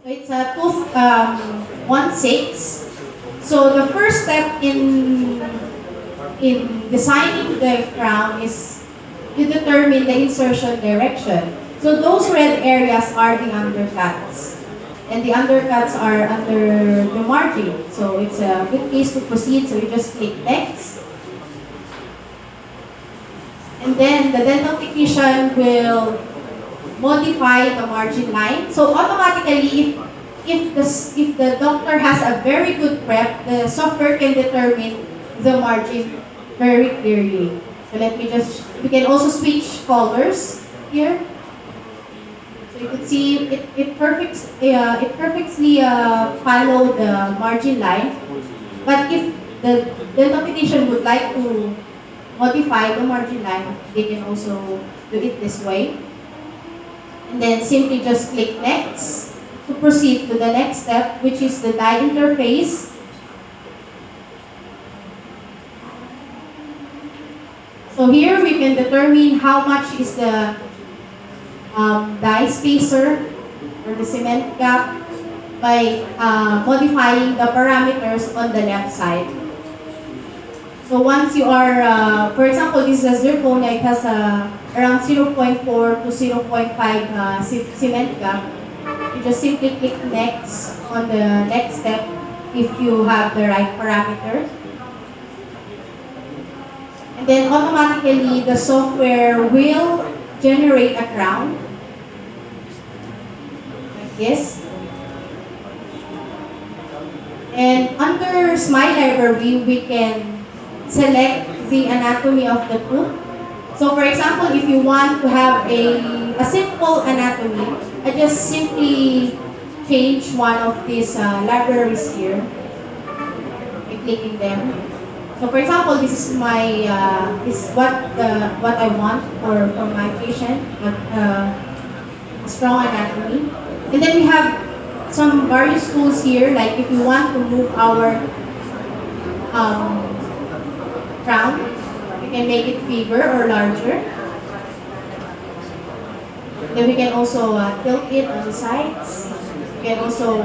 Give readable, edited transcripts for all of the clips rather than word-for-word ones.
So it's a tooth 1/6. So the first step in designing the crown is to determine the insertion direction. So those red areas are the undercuts. And the undercuts are under the margin. So it's a good case to proceed. So you just click next. And then the dental technician will modify the margin line. So automatically, if the doctor has a very good prep, the software can determine the margin very clearly. So we can also switch colors here. So you can see it perfectly follow the margin line. But if the dental technician would like to modify the margin line, they can also do it this way. And then simply just click next to proceed to the next step, which is the die interface. So here we can determine how much is the die spacer or the cement gap by modifying the parameters on the left side. So once you are, for example, this is a zirconia, it has around 0.4 to 0.5 cement gap. You just simply click next on the next step if you have the right parameters. And then automatically the software will generate a crown like this. And under Smile Library, we can select the anatomy of the tooth. So for example, if you want to have a simple anatomy, I just simply change one of these libraries here by clicking them. So for example, this is my this is what I want for my patient, strong anatomy. And then we have some various tools here, like if you want to move our crown, we can make it bigger or larger. Then we can also tilt it on the sides. We can also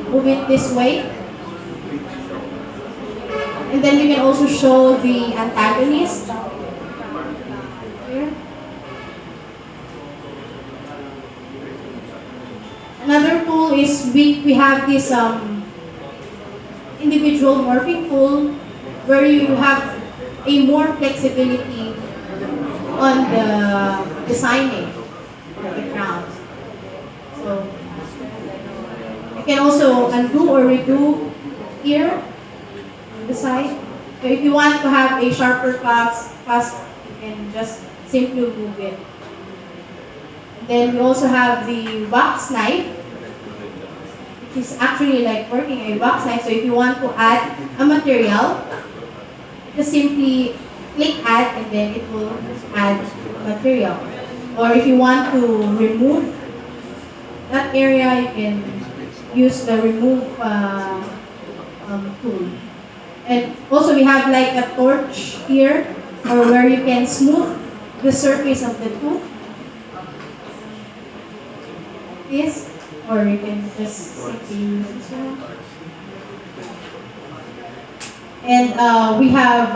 move it this way. And then we can also show the antagonist here. Another tool is we have this individual morphing tool where you have a more flexibility on the designing of the crown. So you can also undo or redo here on the side. So if you want to have a sharper cusp, you can just simply move it. And then we also have the wax knife, which is actually like working a wax knife. So if you want to add a material, just simply click add and then it will add material. Or if you want to remove that area, you can use the remove tool. And also we have like a torch here, or where you can smooth the surface of the tooth. Like this, or you can just simply use this one. And we have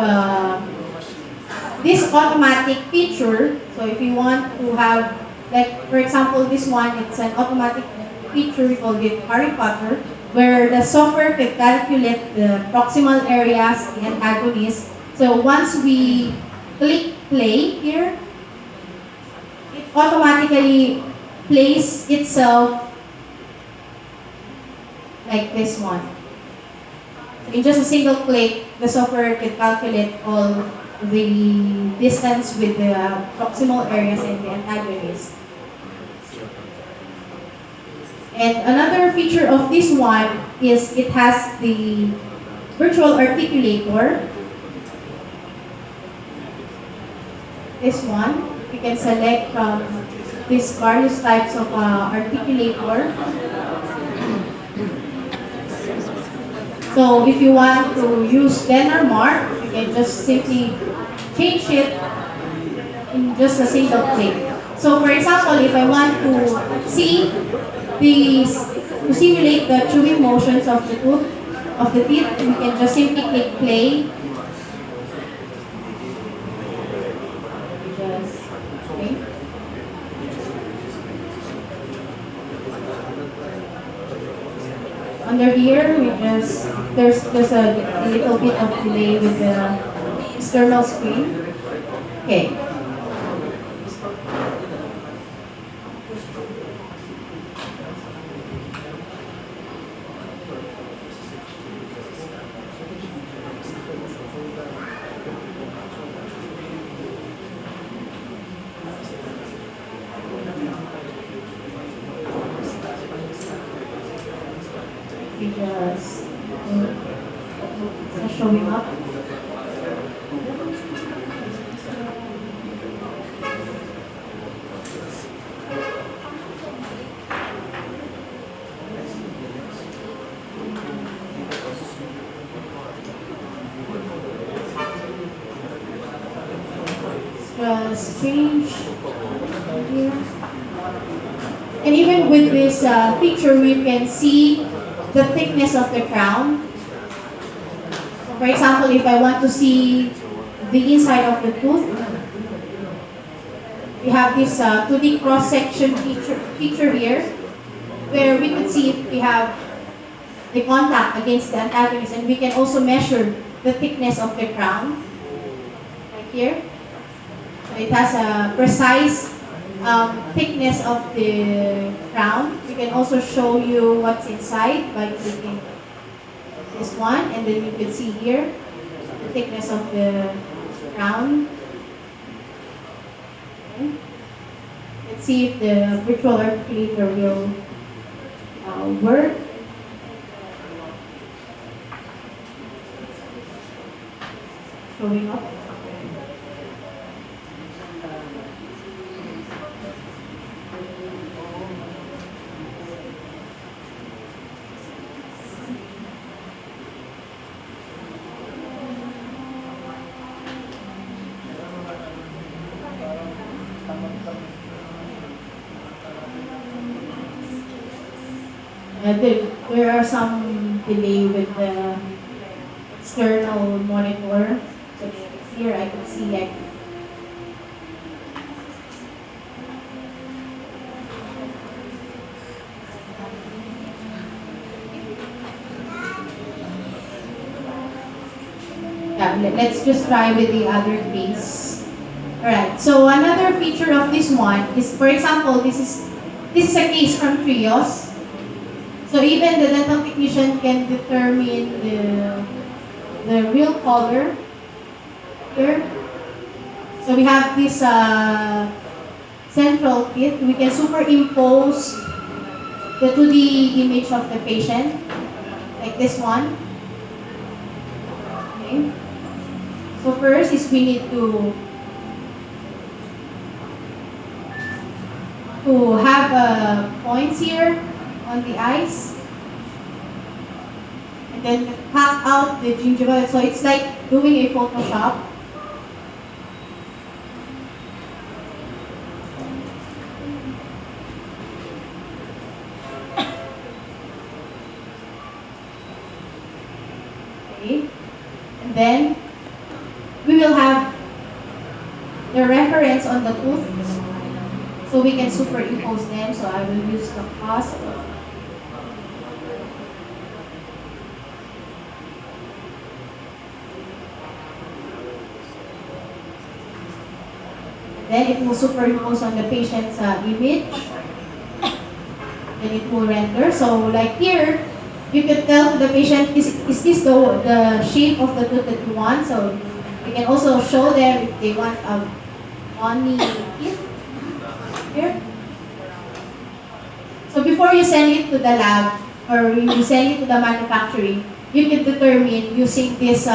this automatic feature. So if you want to have, like for example, this one, it's an automatic feature, we call it Harry Potter, where the software can calculate the proximal areas, the antagonist. So once we click play here, it automatically plays itself like this one. In just a single click, the software can calculate all the distance with the proximal areas and the antagonist. And another feature of this one is it has the virtual articulator. This one, you can select from these various types of articulator. So if you want to use Denner mark, you can just simply change it in just a single click. So for example, if I want to see the to simulate the chewing motions of the teeth, we can just simply click play. Just okay. Under here, there's a little bit of delay with the external screen. Okay. We just it's showing up. Just change here. And even with this picture, we can see the thickness of the crown. So for example, if I want to see the inside of the tooth, we have this 2D cross-section feature here, where we could see if we have the contact against the antagonist, and we can also measure the thickness of the crown, right here. So it has a precise thickness of the crown. We can also show you what's inside by clicking this one, and then you can see here the thickness of the crown. Okay. Let's see if the virtual articulator will work. Showing up. There are some delay with the external monitor. So here I can see let's just try with the other case. Alright, so another feature of this one is, for example, this is a case from Trios. So even the dental technician can determine the real color here. So we have this central teeth. We can superimpose the 2D image of the patient, like this one. Okay. So first is we need to have points here on the eyes, and then cut out the gingival. So it's like doing a Photoshop. Okay, and then we will have the reference on the tooth, so we can superimpose them. So I will use the cusp. Then it will superimpose on the patient's image. Then it will render. So like here, you could tell to the patient, is this the shape of the tooth that you want? So you can also show them if they want a bony teeth here. So before you send it to the lab, or you send it to the manufacturing, you can determine using this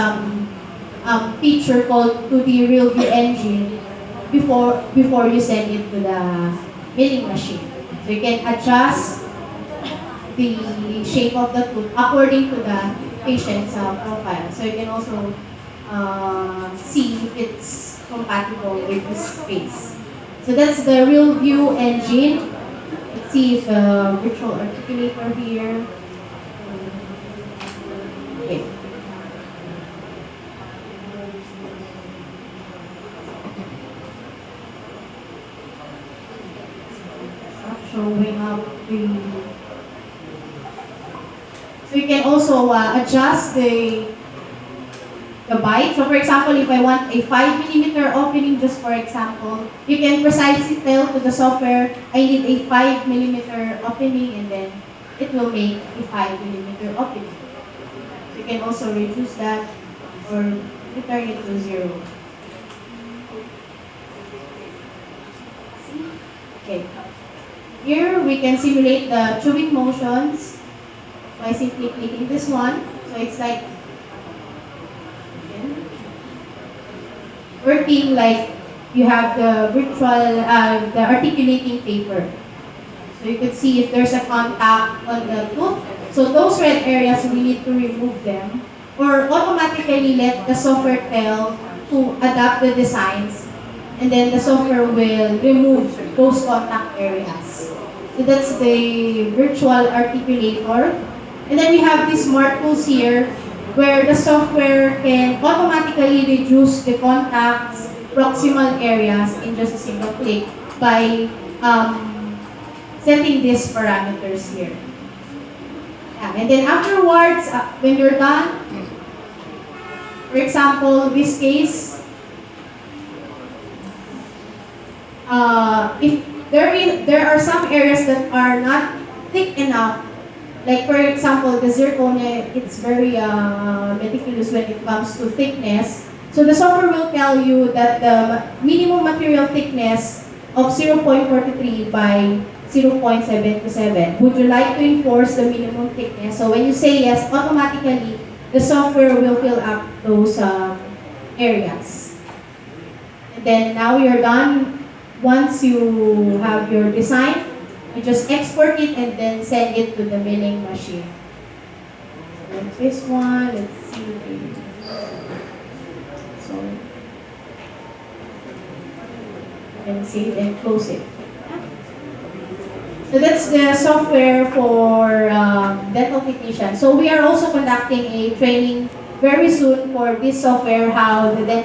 feature called 2D RealView Engine before you send it to the milling machine. So you can adjust the shape of the tooth according to the patient's profile. So you can also see if it's compatible with this face. So that's the RealView Engine. see if virtual articulator here. Okay. Not showing up the. So you can also adjust the bite. So for example, if I want a 5 mm opening, just for example, you can precisely tell to the software, I need a 5 mm opening, and then it will make a 5 mm opening. So you can also reduce that or return it to 0. Okay. Here we can simulate the chewing motions by simply clicking this one. So it's like working like you have the the articulating paper. So you could see if there's a contact on the tooth. So those red areas, we need to remove them or automatically let the software tell to adapt the designs, and then the software will remove those contact areas. So that's the virtual articulator. And then we have these smart tools here where the software can automatically reduce the contacts, proximal areas in just a single click by setting these parameters here. Yeah. And then afterwards, when you're done, for example, this case, if there are some areas that are not thick enough. Like for example, the zirconia, it's very meticulous when it comes to thickness. So the software will tell you that the minimum material thickness of 0.43 by 0.727. Would you like to enforce the minimum thickness? So when you say yes, automatically the software will fill up those areas. And then now you're done. Once you have your design, you just export it and then send it to the milling machine. So like this one, let's see. So, and save and close it. So that's the software for dental technician. So we are also conducting a training very soon for this software, how the dental